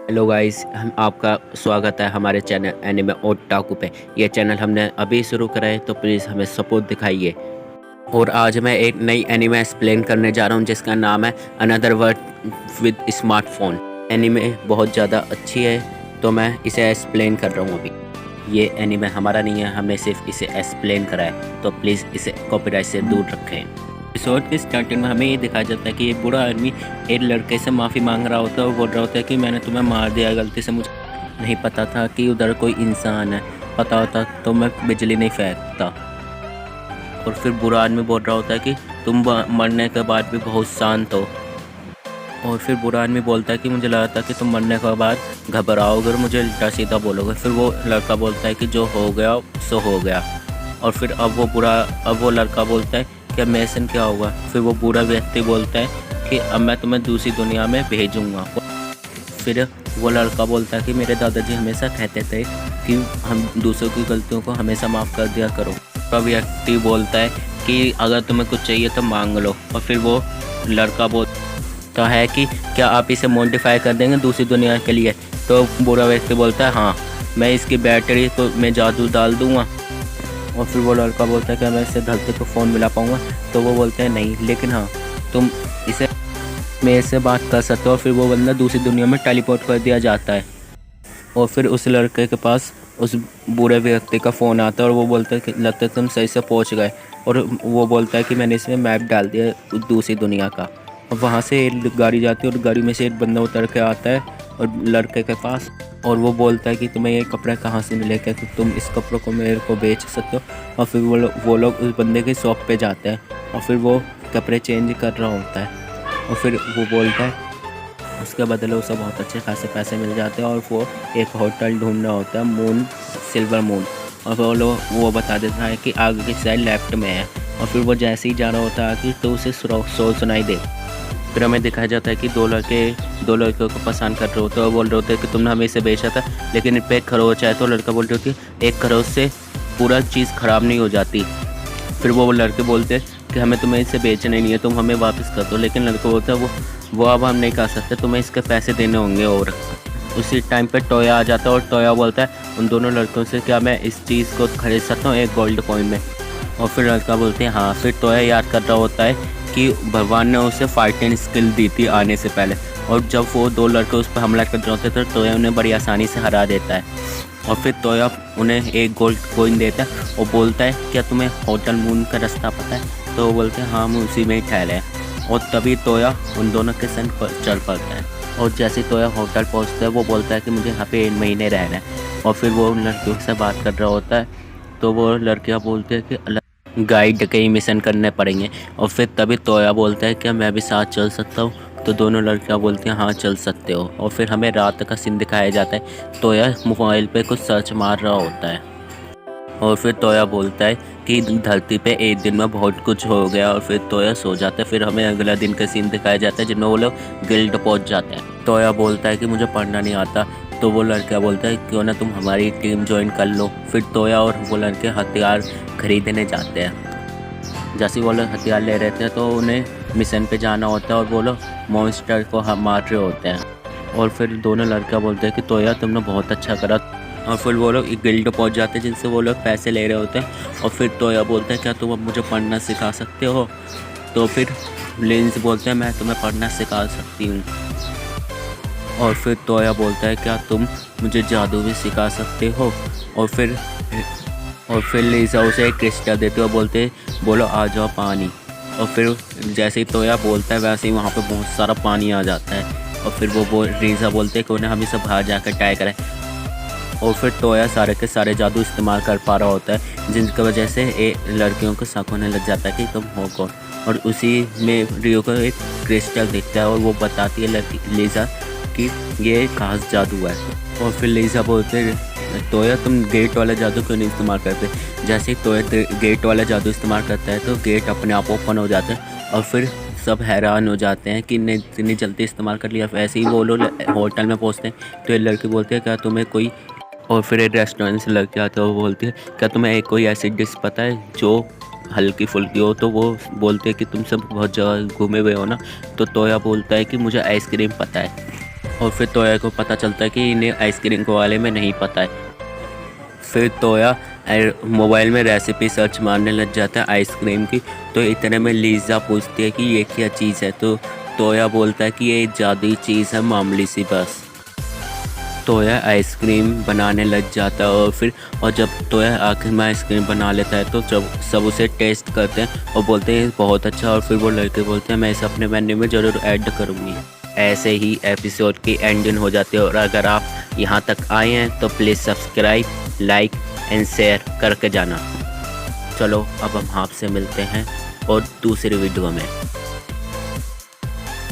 Hello guys, हम आपका स्वागत है हमारे चैनल एनिमे ओटाकू पे। ये चैनल हमने अभी शुरू करा है, तो प्लीज़ हमें सपोर्ट दिखाइए। और आज मैं एक नई एनिमे एक्सप्लेन करने जा रहा हूँ जिसका नाम है another world with smartphone. Anime बहुत ज़्यादा अच्छी है, तो मैं इसे एक्सप्लेन कर रहा हूँ अभी। ये एनिमे हमारा नहीं है, हमने सिर्फ इसे एक्सप्लेन करा है, तो प्लीज़ इसे कॉपीराइट से दूर रखें। एपिसोड के स्टार्टिंग में हमें ये दिखाया जाता है कि एक बूढ़ा आदमी एक लड़के से माफ़ी मांग रहा होता है और बोल रहा होता है कि मैंने तुम्हें मार दिया गलती से, मुझे नहीं पता था कि उधर कोई इंसान है, पता होता तो मैं बिजली नहीं फेंकता। और फिर बूढ़ा आदमी बोल रहा होता है कि तुम मरने के बाद भी बहुत शांत हो। और फिर बूढ़ा आदमी बोलता है कि मुझे लगा था कि तुम मरने के बाद घबराओगे और मुझे उल्टा सीधा बोलोगे। फिर वो लड़का बोलता है कि जो हो गया सो हो गया। और फिर अब वो लड़का बोलता है कि मेसन क्या होगा। फिर वो बूढ़ा व्यक्ति बोलता है कि अब मैं तुम्हें दूसरी दुनिया में भेजूँगा। फिर वो लड़का बोलता है कि मेरे दादाजी हमेशा कहते थे कि हम दूसरों की गलतियों को हमेशा माफ़ कर दिया करो। तो व्यक्ति बोलता है कि अगर तुम्हें कुछ चाहिए तो मांग लो। और फिर वो लड़का बोलता है कि क्या आप इसे मॉडिफाई कर देंगे दूसरी दुनिया के लिए। तो बूढ़ा व्यक्ति बोलता है हाँ, मैं इसकी बैटरी को मैं जादू डाल दूँगा। और फिर वो लड़का बोलता है कि मैं इससे धरती को फ़ोन मिला पाऊँगा। तो वो बोलते हैं नहीं, लेकिन हाँ तुम इसे मेरे से बात कर सकते हो। और फिर वो बंदा दूसरी दुनिया में टेलीपोर्ट कर दिया जाता है। और फिर उस लड़के के पास उस बूढ़े व्यक्ति का फ़ोन आता है और वो बोलता है कि लगता है तुम सही से पहुंच गए। और वो बोलता है कि मैंने इसमें मैप डाल दिया दूसरी दुनिया का। और वहाँ से एक गाड़ी जाती है और गाड़ी में से एक बंदा उतर के आता है और लड़के के पास। और वो बोलता है कि तुम्हें ये कपड़े कहाँ से मिले, क्या तुम इस कपड़ों को मेरे को बेच सकते हो। और फिर वो लोग उस बंदे की शॉप पे जाते हैं और फिर वो कपड़े चेंज कर रहा होता है। और फिर वो बोलता है उसके बदले उसे बहुत अच्छे खासे पैसे मिल जाते हैं और वो एक होटल ढूंढ रहा होता है, मून सिल्वर मून। और वो बता देता है कि आगे की साइड लेफ्ट में है। और फिर वो जैसे ही जा रहा होता है कि तो उसे शोर सुनाई दे। फिर हमें दिखाया जाता है कि दो लड़कियों को पसंद कर रहे होते हैं और बोल रहे होते हैं कि तुमने हमें इसे बेचा था, लेकिन इन पर एक खरोच है। तो लड़का बोल रही होती है एक खरोच से पूरा चीज़ ख़राब नहीं हो जाती। फिर वो लड़के बोलते हैं कि हमें तुम्हें इसे बेचना ही नहीं है, तुम हमें वापस कर दो। लेकिन लड़का बोलता है वो अब हम नहीं कर सकते, तुम्हें इसके पैसे देने होंगे। और उसी टाइम पे टोया आ जाता है और टोया बोलता है उन दोनों लड़कों से क्या मैं इस चीज़ को खरीद सकता हूँ एक गोल्ड कॉइन में। और फिर लड़का बोलते हैं हाँ। फिर टोया याद कर रहा होता है कि भगवान ने उसे फाइटिंग स्किल दी थी आने से पहले। और जब वो दो लड़के उस पर हमला कर रहे होते तो टोया उन्हें बड़ी आसानी से हरा देता है। और फिर टोया उन्हें एक गोल्ड कॉइन देता है और बोलता है क्या तुम्हें होटल मून का रास्ता पता है। तो वो बोलते हैं हाँ, हम उसी में ही ठहरे हैं। और तभी टोया उन दोनों के संग चल पड़ता है। और जैसे टोया होटल पहुंचता है वो बोलता है कि मुझे यहाँ पे 1 महीने रहना है। और फिर वो लड़कियों से बात कर रहा होता है, तो वो लड़कियाँ बोलती है कि गाइड के ही मिशन करने पड़ेंगे। और फिर तभी टोया बोलता है कि मैं भी साथ चल सकता हूँ। तो दोनों लड़कियाँ बोलती हैं हाँ चल सकते हो। और फिर हमें रात का सीन दिखाया जाता है, टोया मोबाइल पे कुछ सर्च मार रहा होता है। और फिर टोया बोलता है कि धरती पे एक दिन में बहुत कुछ हो गया। और फिर टोया सो जाता है। फिर हमें अगला दिन का सीन दिखाया जाता है जिनमें वो लोग गिल्ड पहुंच जाते हैं। टोया बोलता है कि मुझे पढ़ना नहीं आता। तो वो लड़का बोलता है क्यों ना तुम हमारी टीम ज्वाइन कर लो। फिर टोया और वो लड़के हथियार खरीदने जाते हैं। जैसे वो लोग हथियार ले रहे थे तो उन्हें मिशन पे जाना होता है और वो लोग मॉन्स्टर को मार रहे होते हैं। और फिर दोनों लड़का बोलते हैं कि टोया तुमने बहुत अच्छा करा। और फिर वो लोग एक गिल्ड पहुंच जाते हैं जिनसे वो लोग पैसे ले रहे होते हैं। और फिर टोया बोलते हैं क्या तुम अब मुझे पढ़ना सिखा सकते हो। तो फिर लिंस बोलते हैं मैं तुम्हें पढ़ना सिखा सकती हूँ। और फिर टोया बोलता है क्या तुम मुझे जादू भी सिखा सकते हो। और फिर लीजा उसे एक क्रिस्टल देते हो, बोलते बोलो आ जाओ पानी। और फिर जैसे ही टोया बोलता है वैसे ही वहाँ पे बहुत सारा पानी आ जाता है। और फिर लीजा बोलते हैं कि उन्हें हम इसे बाहर जाकर ट्राई करें। और फिर टोया सारे के सारे जादू इस्तेमाल कर पा रहा होता है जिनकी वजह से लड़कियों को शक होने लग जाता है कि तुम हो कौन। और उसी में रियो को एक क्रिस्टल दिखता है और वो बताती है लीजा कि ये खास जादू है। और फिर लीजा बोलते हैं टोया तुम गेट वाला जादू क्यों नहीं इस्तेमाल करते। जैसे ही टोया गेट वाला जादू इस्तेमाल करता है तो गेट अपने आप ओपन हो जाता है। और फिर सब हैरान हो जाते हैं कि इतनी जल्दी इस्तेमाल कर लिया। वैसे ही वो लोग होटल में पहुंचते हैं तो ये लड़की बोलती है क्या तुम्हें कोई। और फिर एक रेस्टोरेंट से लड़के आते हैं, वो बोलती है क्या तुम्हें एक कोई ऐसी डिश पता है जो हल्की फुल्की हो। तो वो बोलते हैं कि तुम सब बहुत जगह घूमे हुए हो ना। तो टोया बोलता है कि मुझे आइसक्रीम पता है। और फिर तोया को पता चलता है कि इन्हें आइसक्रीम के बारे में नहीं पता है। फिर तोया मोबाइल में रेसिपी सर्च मारने लग जाता है आइसक्रीम की। तो इतने में लीज़ा पूछती है कि ये क्या चीज़ है, तो तोया बोलता है कि ये जादुई चीज़ है, मामूली सी बस। तोया आइसक्रीम बनाने लग जाता है और जब तोया आखिर में आइसक्रीम बना लेता है तो जब सब उसे टेस्ट करते हैं और बोलते हैं बहुत अच्छा, और फिर वो लड़के बोलते हैं मैं इसे अपने मेन्यू में ज़रूर ऐड करूँगी। ऐसे ही एपिसोड की एंडिंग हो जाती है। और अगर आप यहाँ तक आए हैं तो please subscribe, like and share करके जाना। चलो अब हम आपसे मिलते हैं और दूसरी वीडियो में।